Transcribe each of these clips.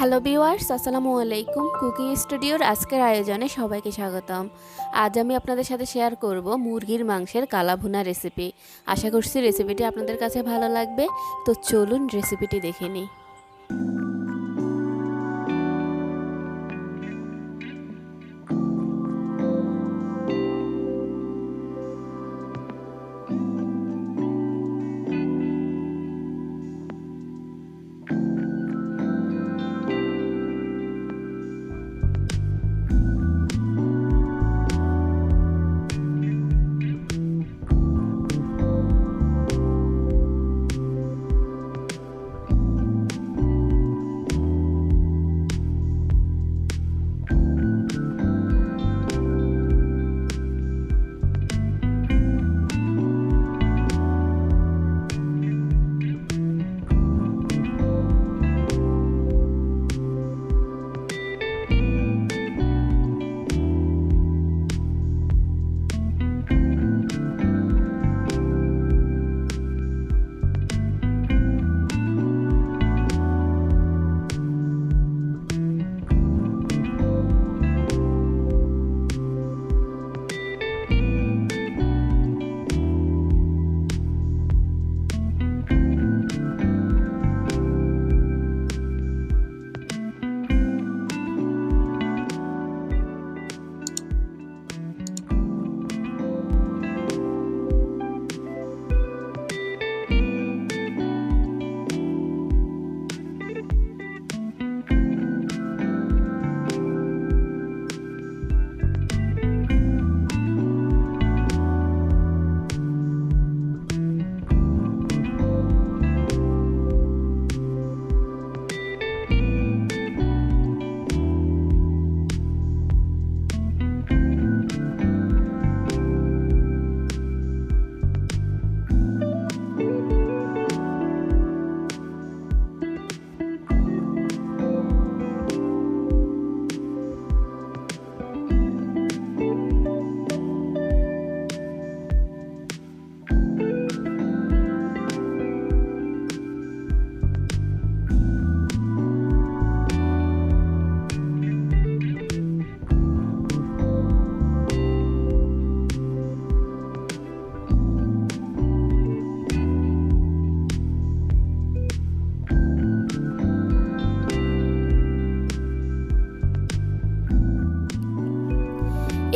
Hello viewers, আসসালামু আলাইকুম। Cooking স্টুডিওর আজকের আয়োজনে সবাইকে স্বাগতম। আজ আমি আপনাদের সাথে শেয়ার করব মুরগির মাংসের কালা ভুনা রেসিপি। আশা করছি রেসিপিটি আপনাদের কাছে ভালো লাগবে। তো চলুন রেসিপিটি দেখে নিই।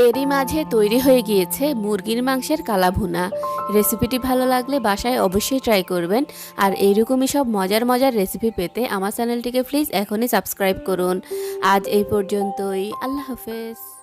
এরই মাঝে তৈরি হয়ে গিয়েছে মুরগির মাংসের কালা ভুনা। রেসিপিটি ভালো লাগলে বাসায় অবশ্যই ট্রাই করবেন। আর এইরকমই সব মজার মজার রেসিপি পেতে আমার চ্যানেলটিকে প্লিজ এখনই সাবস্ক্রাইব করুন। আজ এই পর্যন্তই। আল্লাহ হাফেজ।